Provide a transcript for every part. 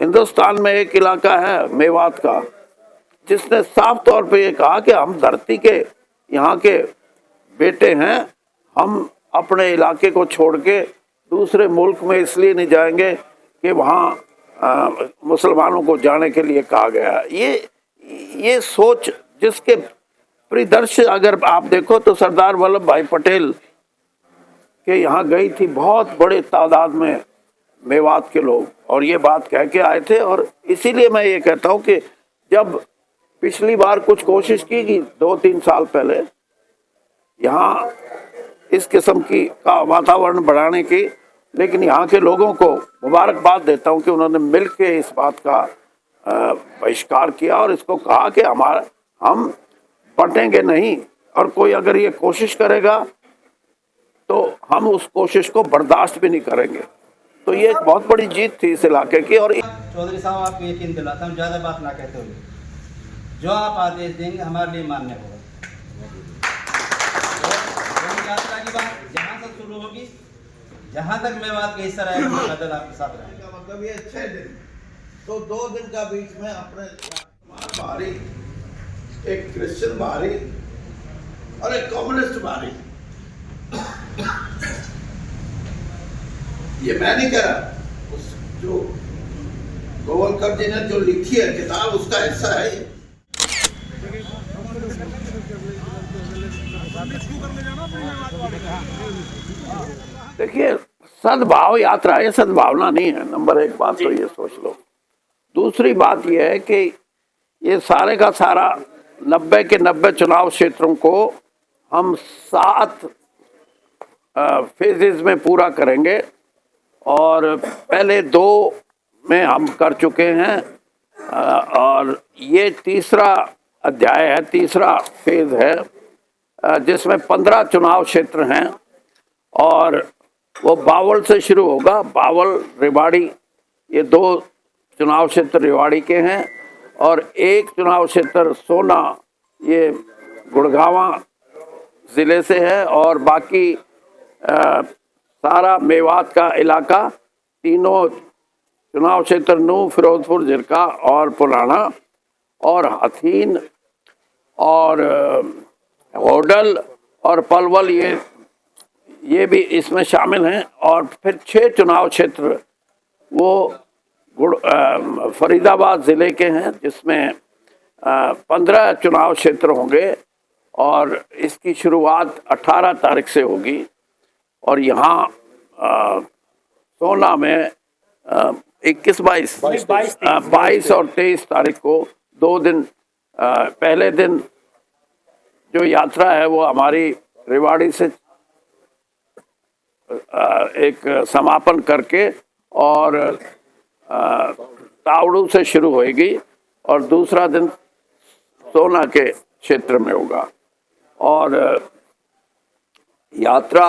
हिंदुस्तान में एक इलाका है मेवात का, जिसने साफ तौर पे ये कहा कि हम धरती के यहाँ के बेटे हैं, हम अपने इलाके को छोड़ के दूसरे मुल्क में इसलिए नहीं जाएंगे कि वहाँ मुसलमानों को जाने के लिए कहा गया। ये सोच जिसके परिदृश्य अगर आप देखो तो सरदार वल्लभ भाई पटेल के यहाँ गई थी बहुत बड़े तादाद में मेवात के लोग, और ये बात कह के आए थे। और इसीलिए मैं ये कहता हूँ कि जब पिछली बार कुछ कोशिश की गई 2-3 साल पहले यहाँ इस किस्म की का वातावरण बढ़ाने की, लेकिन यहाँ के लोगों को मुबारकबाद देता हूँ कि उन्होंने मिल के इस बात का बहिष्कार किया और इसको कहा कि हम बटेंगे नहीं, और कोई अगर ये कोशिश करेगा तो हम उस कोशिश को बर्दाश्त भी नहीं करेंगे। तो ये एक बहुत बड़ी जीत थी इस इलाके की। और चौधरी साहब आपको यकीन दिलाता हूँ, ज़्यादा बात ना कहते हुए, जो आप आदेश देंगे हमारे लिए मान्य होगा। यात्रा की बात जहाँ से शुरू होगी, जहाँ तक मेवात के हिस्सा रहेगा, पैदल आपके साथ रहेगा। मतलब ये 6 दिन, तो 2 दिन का बीच में अपने बाहरी, एक क्रिश्चियन बाहरी और एक कम्युनिस्ट बाहरी। ये मैं नहीं कह रहा, उस जो गोवलकर जी ने जो लिखी है किताब उसका हिस्सा है ये। देखिए, सद्भाव यात्रा है, सद्भावना नहीं है। नंबर 1 बात तो ये सोच लो। दूसरी बात ये है कि ये सारे का सारा 90 के 90 चुनाव क्षेत्रों को हम 7 फेजेस में पूरा करेंगे, और पहले 2 में हम कर चुके हैं, और ये तीसरा अध्याय है, तीसरा फेज है, जिसमें 15 चुनाव क्षेत्र हैं, और वो बावल से शुरू होगा। बावल, रेवाड़ी, ये 2 चुनाव क्षेत्र रेवाड़ी के हैं, और 1 चुनाव क्षेत्र सोना, ये गुड़गांवा ज़िले से है, और बाकी सारा मेवात का इलाका, तीनों चुनाव क्षेत्र नूह, फिरोजपुर, झिरका और पुराना, और हथीन और होडल और पलवल, ये भी इसमें शामिल हैं। और फिर 6 चुनाव क्षेत्र वो फरीदाबाद ज़िले के हैं, जिसमें 15 चुनाव क्षेत्र होंगे, और इसकी शुरुआत 18 तारीख से होगी। और यहाँ सोना में 21, 22 और 23 तारीख को 2 दिन, पहले दिन जो यात्रा है वो हमारी रेवाड़ी से एक समापन करके और तावड़ू से शुरू होएगी, और दूसरा दिन सोना के क्षेत्र में होगा। और यात्रा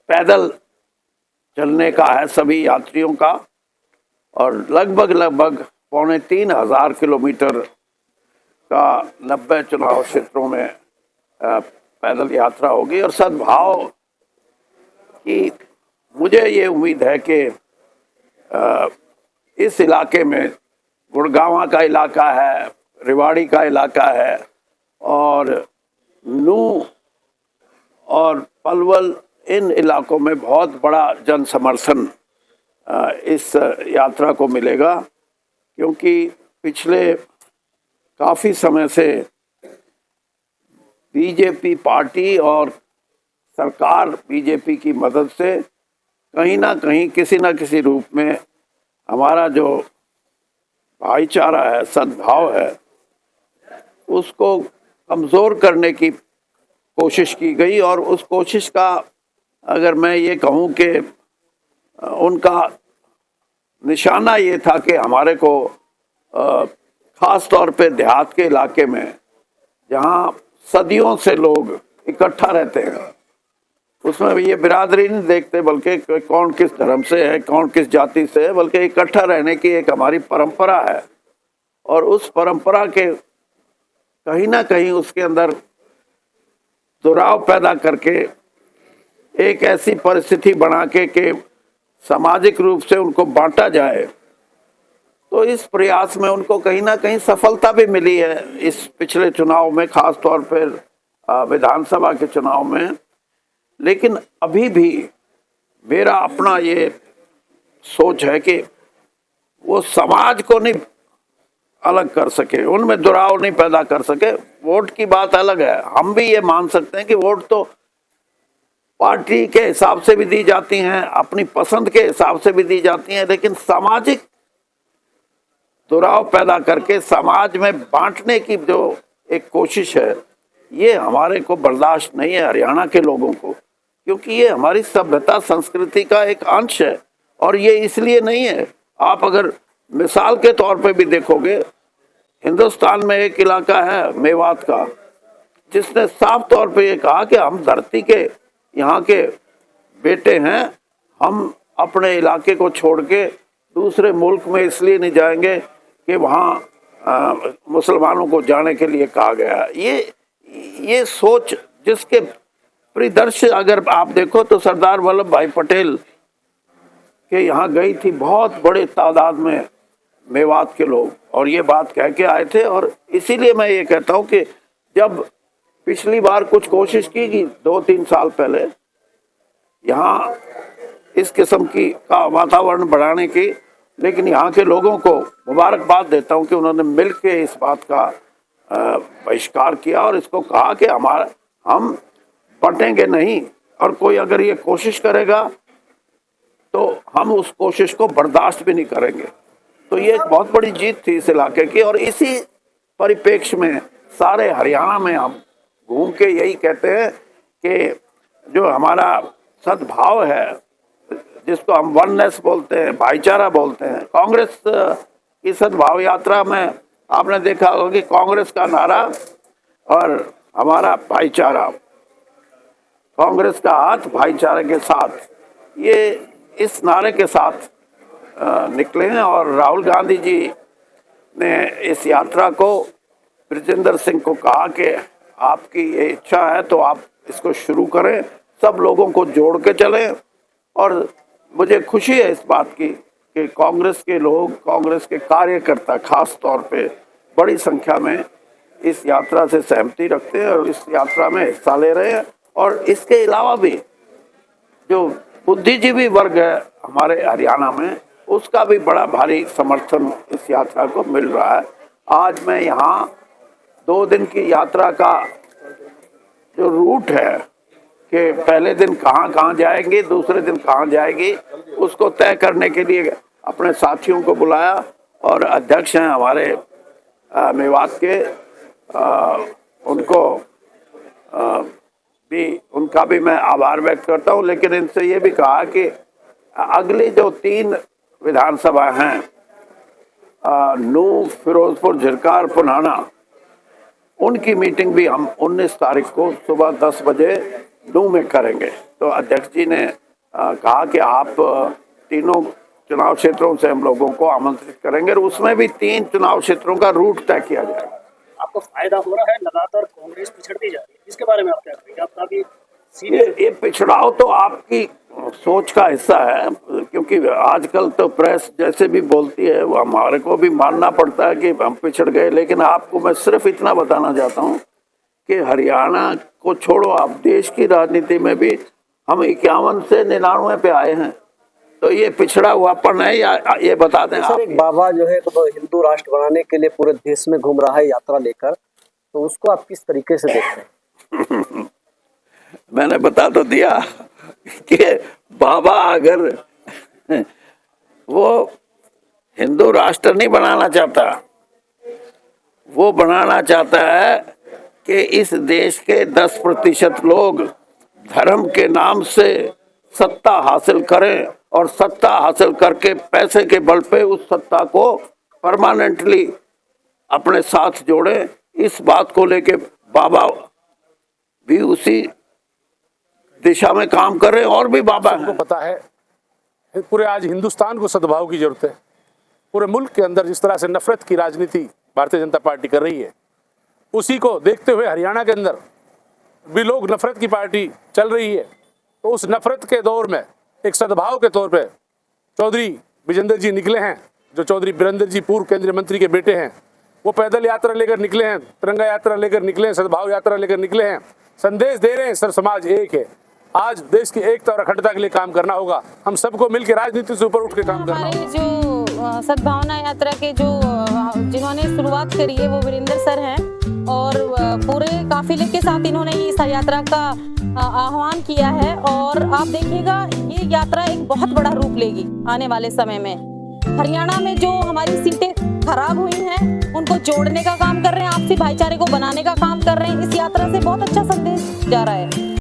पैदल चलने का है सभी यात्रियों का, और लगभग 3,500 किलोमीटर का 90 चुनाव क्षेत्रों में पैदल यात्रा होगी। और सद्भाव की मुझे ये उम्मीद है कि इस इलाके में गुड़गांवा का इलाका है, रेवाड़ी का इलाका है, और नूह और पलवल, इन इलाकों में बहुत बड़ा जन समर्थन इस यात्रा को मिलेगा, क्योंकि पिछले काफ़ी समय से बीजेपी पार्टी और सरकार बीजेपी की मदद से कहीं ना कहीं किसी न किसी रूप में हमारा जो भाईचारा है, सद्भाव है, उसको कमज़ोर करने की कोशिश की गई। और उस कोशिश का अगर मैं ये कहूँ कि उनका निशाना ये था कि हमारे को ख़ास तौर पे देहात के इलाके में, जहाँ सदियों से लोग इकट्ठा रहते हैं, उसमें ये बिरादरी नहीं देखते, बल्कि कौन किस धर्म से है, कौन किस जाति से है, बल्कि इकट्ठा रहने की एक हमारी परंपरा है। और उस परंपरा के कहीं ना कहीं उसके अंदर दुराव पैदा करके एक ऐसी परिस्थिति बना के कि सामाजिक रूप से उनको बांटा जाए, तो इस प्रयास में उनको कहीं ना कहीं सफलता भी मिली है इस पिछले चुनाव में, खास तौर पर विधानसभा के चुनाव में। लेकिन अभी भी मेरा अपना ये सोच है कि वो समाज को नहीं अलग कर सके, उनमें दुराव नहीं पैदा कर सके। वोट की बात अलग है, हम भी ये मान सकते हैं कि वोट तो पार्टी के हिसाब से भी दी जाती हैं, अपनी पसंद के हिसाब से भी दी जाती हैं, लेकिन सामाजिक दुराव पैदा करके समाज में बांटने की जो एक कोशिश है, ये हमारे को बर्दाश्त नहीं है, हरियाणा के लोगों को, क्योंकि ये हमारी सभ्यता संस्कृति का एक अंश है। और ये इसलिए नहीं है, आप अगर मिसाल के तौर पे भी देखोगे, हिंदुस्तान में एक इलाका है मेवात का, जिसने साफ तौर पे ये कहा कि हम धरती के यहाँ के बेटे हैं, हम अपने इलाके को छोड़ के दूसरे मुल्क में इसलिए नहीं जाएंगे कि वहाँ मुसलमानों को जाने के लिए कहा गया। ये सोच जिसके परिदृश्य अगर आप देखो तो सरदार वल्लभ भाई पटेल के यहाँ गई थी बहुत बड़े तादाद में मेवात के लोग, और ये बात कह के आए थे। और इसीलिए मैं ये कहता हूँ कि जब पिछली बार कुछ कोशिश की गई 2-3 साल पहले यहाँ इस किस्म की का वातावरण बढ़ाने की, लेकिन यहाँ के लोगों को मुबारकबाद देता हूँ कि उन्होंने मिल के इस बात का बहिष्कार किया और इसको कहा कि हम बटेंगे नहीं, और कोई अगर ये कोशिश करेगा तो हम उस कोशिश को बर्दाश्त भी नहीं करेंगे। तो ये एक बहुत बड़ी जीत थी इस इलाके की, और इसी परिप्रेक्ष्य में सारे हरियाणा में हम घूम के यही कहते हैं कि जो हमारा सद्भाव है, जिसको हम वननेस बोलते हैं, भाईचारा बोलते हैं, कांग्रेस की सद्भाव यात्रा में आपने देखा होगा कि कांग्रेस का नारा और हमारा भाईचारा, कांग्रेस का हाथ भाईचारे के साथ, ये इस नारे के साथ निकले हैं। और राहुल गांधी जी ने इस यात्रा को ब्रिजेंद्र सिंह को कहा कि आपकी ये इच्छा है तो आप इसको शुरू करें, सब लोगों को जोड़ के चलें। और मुझे खुशी है इस बात की कि कांग्रेस के लोग, कांग्रेस के कार्यकर्ता खास तौर पे बड़ी संख्या में इस यात्रा से सहमति रखते हैं और इस यात्रा में हिस्सा ले रहे हैं। और इसके अलावा भी जो बुद्धिजीवी वर्ग है हमारे हरियाणा में, उसका भी बड़ा भारी समर्थन इस यात्रा को मिल रहा है। आज मैं यहाँ 2 दिन की यात्रा का जो रूट है कि पहले दिन कहाँ जाएंगे, दूसरे दिन कहाँ जाएगी, उसको तय करने के लिए अपने साथियों को बुलाया। और अध्यक्ष हैं हमारे मेवात के, उनका भी मैं आभार व्यक्त करता हूँ। लेकिन इनसे ये भी कहा कि अगली जो 3 विधानसभा हैं, नूह, फिरोजपुर, झिरकार, पुनाना, उनकी मीटिंग भी हम 19 तारीख को सुबह 10 बजे नूह में करेंगे। तो अध्यक्ष जी ने कहा कि आप तीनों चुनाव क्षेत्रों से हम लोगों को आमंत्रित करेंगे और उसमें भी 3 चुनाव क्षेत्रों का रूट तय किया जाएगा। आपको फायदा हो रहा है, लगातार कांग्रेस पिछड़ती जा रही है, इसके बारे में आप क्या कहेंगे? आप काफी ये पिछड़ाव तो आपकी सोच का हिस्सा है, क्योंकि आजकल तो प्रेस जैसे भी बोलती है वो हमारे को भी मानना पड़ता है कि हम पिछड़ गए। लेकिन आपको मैं सिर्फ इतना बताना चाहता हूँ कि हरियाणा को छोड़ो, आप देश की राजनीति में भी हम 51 से 99 पे आए हैं। तो ये पिछड़ा हुआपन है या ये बता दें सर? एक बाबा जो है तो हिंदू राष्ट्र बनाने के लिए पूरे देश में घूम रहा है यात्रा लेकर, तो उसको आप किस तरीके से देखते हैं? मैंने बता तो दिया कि बाबा अगर वो हिंदू राष्ट्र नहीं बनाना चाहता, वो बनाना चाहता है कि इस देश के 10% लोग धर्म के नाम से सत्ता हासिल करें और सत्ता हासिल करके पैसे के बल पे उस सत्ता को परमानेंटली अपने साथ जोड़े। इस बात को लेके बाबा भी उसी दिशा में काम कर रहे हैं और भी बाबा सबको पता है पूरे आज हिंदुस्तान को सद्भाव की जरूरत है। पूरे मुल्क के अंदर जिस तरह से नफरत की राजनीति भारतीय जनता पार्टी कर रही है, उसी को देखते हुए हरियाणा के अंदर भी लोग नफरत की पार्टी चल रही है। तो उस नफरत के दौर में एक सद्भाव के तौर पे चौधरी विजेंद्र जी निकले हैं जो चौधरी बीरेंद्र जी पूर्व केंद्रीय मंत्री के बेटे हैं, वो पैदल यात्रा लेकर निकले हैं, तिरंगा यात्रा लेकर निकले हैं, सद्भाव यात्रा लेकर निकले हैं, संदेश दे रहे हैं सर समाज एक है। आज देश की एकता और अखंडता के लिए काम करना होगा, हम सबको मिलकर राजनीति से ऊपर उठ के काम करना होगा। हमारी जो सद्भावना यात्रा के जिन्होंने शुरुआत करी है वो वीरेंद्र सर हैं और पूरे काफिले के साथ इन्होंने इस यात्रा का आह्वान किया है और आप देखिएगा ये यात्रा एक बहुत बड़ा रूप लेगी आने वाले समय में। हरियाणा में जो हमारी सीटें खराब हुई हैं उनको जोड़ने का काम कर रहे हैं, आपसी भाईचारे को बनाने का काम कर रहे हैं। इस यात्रा से बहुत अच्छा संदेश जा रहा है।